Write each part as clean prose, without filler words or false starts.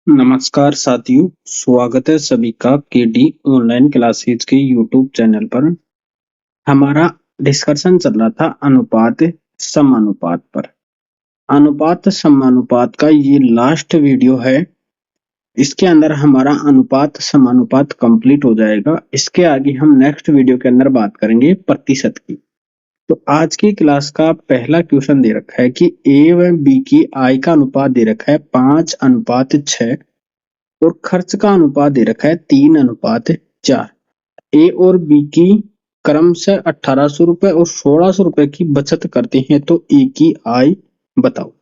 नमस्कार साथियों, स्वागत है सभी का केडी ऑनलाइन क्लासेज के यूट्यूब चैनल पर। हमारा डिस्कशन चल रहा था अनुपात समानुपात पर। अनुपात समानुपात का ये लास्ट वीडियो है। इसके अंदर हमारा अनुपात समानुपात कंप्लीट हो जाएगा। इसके आगे हम नेक्स्ट वीडियो के अंदर बात करेंगे प्रतिशत की। तो आज की क्लास का पहला क्वेश्चन दे रखा है कि ए व बी की आय का अनुपात दे रखा है 5:6 और खर्च का अनुपात दे रखा है 3:4। ए और बी की क्रम से 1800 रुपए और 1600 रुपए की बचत करते हैं, तो ए की आय बताओ।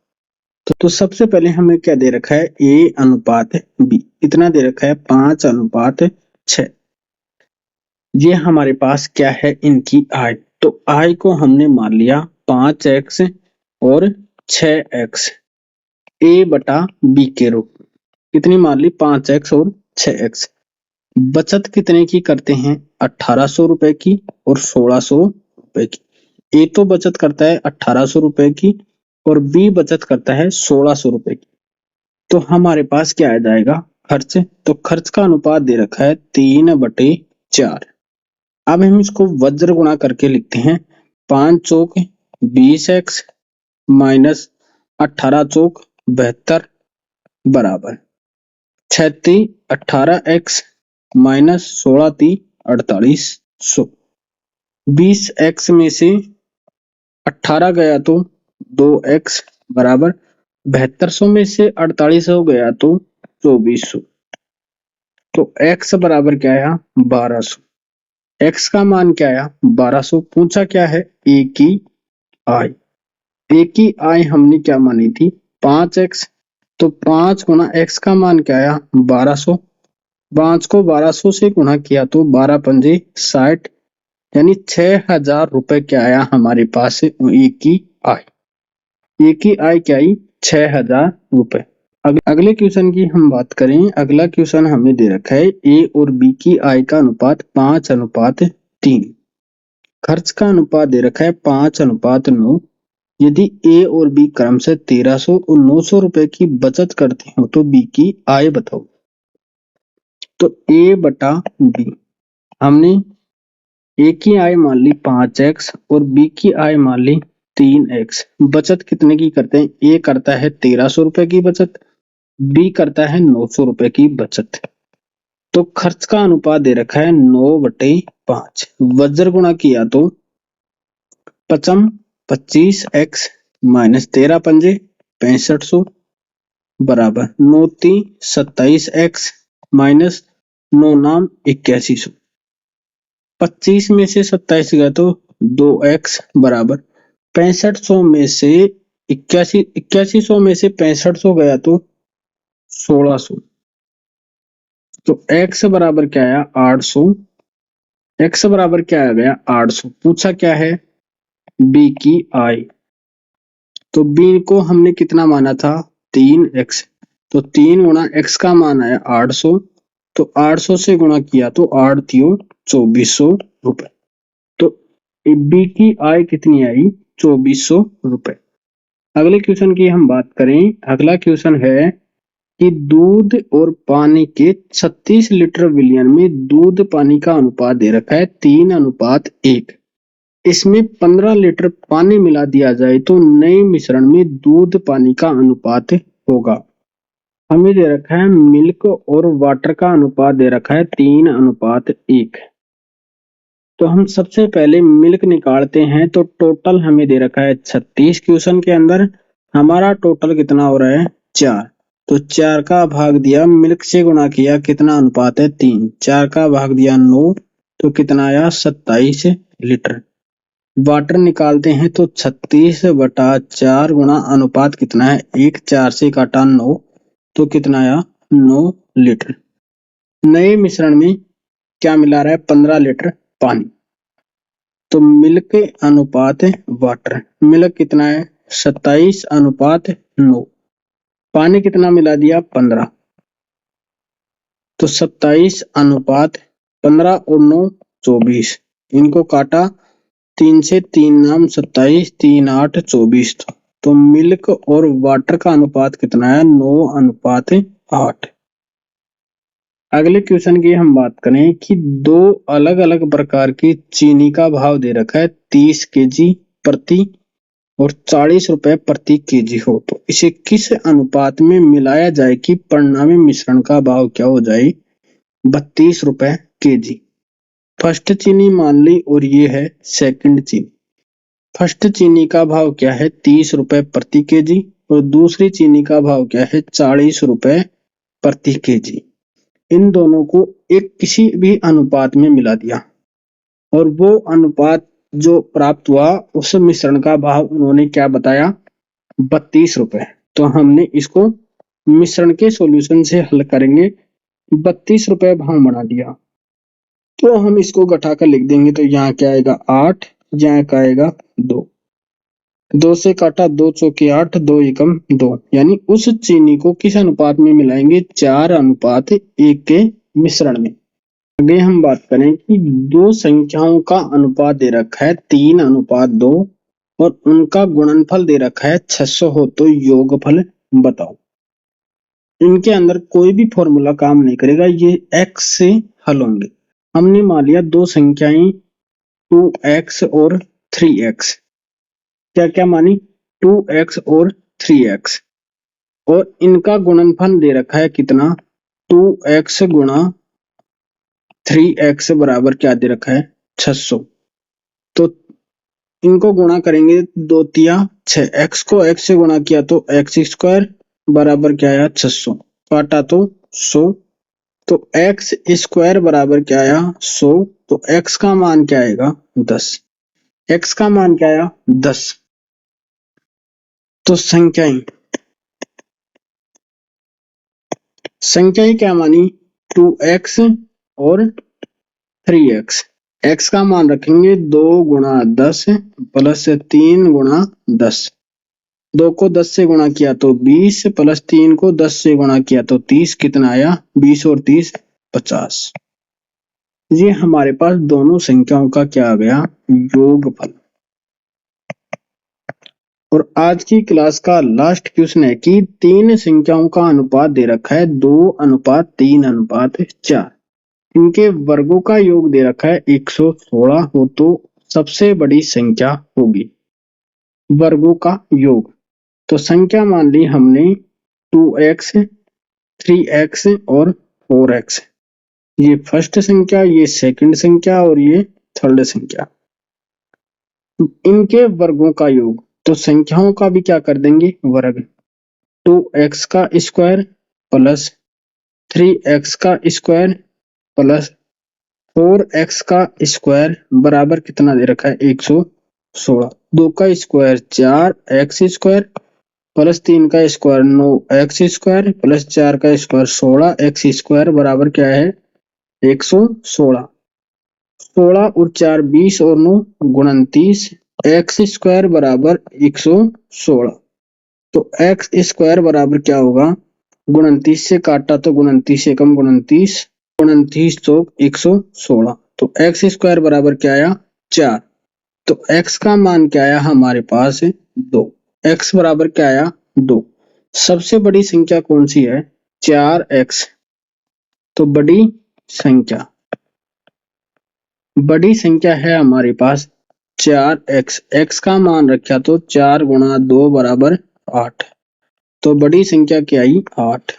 तो सबसे पहले हमें क्या दे रखा है, ए अनुपात बी इतना दे रखा है 5:6। ये हमारे पास क्या है, इनकी आय। तो आय को हमने मान लिया 5x और 6x ए बटा बी के रूप में। कितनी मान ली, 5x और 6x। बचत कितने की करते हैं, 1800 रुपए की और 1600 रुपए की। ए तो बचत करता है 1800 रुपए की और बी बचत करता है 1600 रुपए की। तो हमारे पास क्या आ जाएगा, खर्च। तो खर्च का अनुपात दे रखा है 3/4। अब हम इसको वज्र गुणा करके लिखते हैं। 5 चौक 20x माइनस 18 चौक 72 बराबर 36 18x माइनस 16 3 4800। 20x में से 18 गया तो 2x बराबर 7200 में से 4800 गया तो 2400। तो x बराबर क्या आया, 1200। x का मान क्या आया, 1200। पूछा क्या है, ए की आय। ए की आय हमने क्या मानी थी, 5x। तो 5 गुना x का मान क्या आया, 1200। 5 को 1200 से गुणा किया तो 12 पंजे 60, यानी 6000 रुपए क्या आया हमारे पास, ए की आय। ए की आय क्या आई, 6000 रुपए। अगले क्वेश्चन की हम बात करें। अगला क्वेश्चन हमें दे रखा है, ए और बी की आय का अनुपात 5:3। खर्च का अनुपात दे रखा है 5:9। यदि ए और बी क्रम से 1300 और 900 रुपए की बचत करते हो तो बी की आय बताओ। तो ए बटा बी, हमने ए की आय मान ली 5x और बी की आय मान ली 3x। बचत कितने की करते हैं, ए करता है 1300 रुपए की बचत, बी करता है 900 रुपए की बचत। तो खर्च का अनुपात दे रखा है 9/5। वज्र गुणा किया तो 25x माइनस 13 पंजे 6500 बराबर 9 3 27x माइनस 9 नाम 8100। 25 में से 27 गया तो 2x बराबर 6500 में से 8100 में से 6500 गया तो 1600। तो x बराबर क्या आया, 800। x बराबर क्या आ गया, 800। पूछा क्या है, b की आय। तो b को हमने कितना माना था, 3x। तो 3 गुणा x का मान आया 800। तो 800 से गुणा किया तो 8 3 2400 रुपए। तो b की आय कितनी आई, 2400 रुपए। अगले क्वेश्चन की हम बात करें। अगला क्वेश्चन है कि दूध और पानी के 36 लीटर विलयन में दूध पानी का अनुपात दे रखा है 3:1। इसमें 15 लीटर पानी मिला दिया जाए तो नए मिश्रण में दूध पानी का अनुपात होगा। हमें दे रखा है मिल्क और वाटर का अनुपात दे रखा है 3:1। तो हम सबसे पहले मिल्क निकालते हैं। तो टोटल हमें दे रखा है 36 क्वेश्चन के अंदर। हमारा टोटल कितना हो रहा है, 4। तो 4 का भाग दिया, मिल्क से गुणा किया, कितना अनुपात है, 3। 4 का भाग दिया 9, तो कितना आया, 27 लीटर। वाटर निकालते हैं तो 36/4 गुणा अनुपात कितना है, 1। 4 से काटा 9, तो कितना आया, 9 लीटर। नए मिश्रण में क्या मिला रहा है, 15 लीटर पानी। तो मिल्क अनुपात वाटर, मिल्क कितना है, 27:9। पानी कितना मिला दिया, 15। तो 27:15 और 9 24। इनको काटा, 3 से 3 नाम 27, 3 8 24। तो मिल्क और वाटर का अनुपात कितना है, 9:8। अगले क्वेश्चन की हम बात करें कि दो अलग अलग प्रकार की चीनी का भाव दे रखा है 30 केजी प्रति और 40 रुपए प्रति केजी हो, तो इसे किस अनुपात में मिलाया जाए कि परिणामी मिश्रण का भाव क्या हो जाए 32 रुपए केजी। फर्स्ट चीनी मान ली और ये है सेकंड चीनी। फर्स्ट चीनी का भाव क्या है 30 रुपए प्रति केजी और दूसरी चीनी का भाव क्या है 40 रुपए प्रति केजी। इन दोनों को एक किसी भी अनुपात में मिला दिया और वो अनुपात जो प्राप्त हुआ उस मिश्रण का भाव उन्होंने क्या बताया 32 रुपए। तो हमने इसको मिश्रण के सॉल्यूशन से हल करेंगे, 32 रुपए भाव बना दिया तो हम इसको घटाकर लिख देंगे। तो यहाँ क्या आएगा 8, यहाँ क्या आएगा 2, 2 से काटा 2 चौके 8, 2 एकम 2, यानी उस चीनी को किस अनुपात में मिलाएंगे 4:1 के मिश्रण में। आगे हम बात करें कि दो संख्याओं का अनुपात दे रखा है 3:2 और उनका गुणनफल दे रखा है 600 हो, तो योगफल बताओ। इनके अंदर कोई भी फॉर्मूला काम नहीं करेगा, ये x से हल होंगे। हमने मान लिया दो संख्याएं 2x और 3x, क्या क्या मानी 2x और 3x, और इनका गुणनफल दे रखा है कितना 2x गुणा 3x बराबर क्या दे रखा है 600। तो इनको गुणा करेंगे 2 तिया 6, x को x से गुणा किया तो x स्क्वायर बराबर क्या आया 600, काटा तो 100, तो x स्क्वायर बराबर क्या आया 100, तो x का मान क्या आएगा 10, x का मान क्या आया 10। तो संख्याएं क्या मानी 2x और 3x, x का मान रखेंगे 2 गुणा 10 प्लस 3 गुणा 10, 2 को 10 से गुणा किया तो 20 प्लस 3 को 10 से गुणा किया तो 30, कितना आया 20 और 30 50। ये हमारे पास दोनों संख्याओं का क्या आ गया योगफल। और आज की क्लास का लास्ट क्वेश्चन है कि तीन संख्याओं का अनुपात दे रखा है 2:3:4, इनके वर्गों का योग दे रखा है 116 हो, तो सबसे बड़ी संख्या होगी वर्गों का योग। तो संख्या मान ली हमने 2x 3x और 4x, ये फर्स्ट संख्या, ये सेकंड संख्या और ये थर्ड संख्या, इनके वर्गों का योग। तो संख्याओं का भी क्या कर देंगे वर्ग, 2x का स्क्वायर प्लस 3x का स्क्वायर प्लस 4x का स्क्वायर बराबर कितना दे रखा है 116, 2 का स्क्वायर 4x स्क्वायर प्लस 3 का स्क्वायर 9x स्क्वायर प्लस 4 का स्क्वायर 16x स्क्वायर बराबर क्या है 116, 16 और 4 20 और 9 29, x स्क्वायर बराबर 116, तो x स्क्वायर बराबर क्या होगा 29 से काटा तो 29 एकम 29, 29 चौक 116, तो x स्क्वायर बराबर क्या आया 4। तो x का मान क्या आया हमारे पास 2, x बराबर क्या आया 2। सबसे बड़ी संख्या कौन सी है 4x, तो बड़ी संख्या है हमारे पास 4x, x का मान रखा तो 4 गुणा 2 बराबर 8, तो बड़ी संख्या क्या आई 8।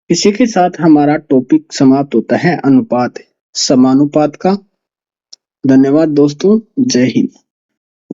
इसी के साथ हमारा टॉपिक समाप्त होता है अनुपात समानुपात का। धन्यवाद दोस्तों, जय हिंद।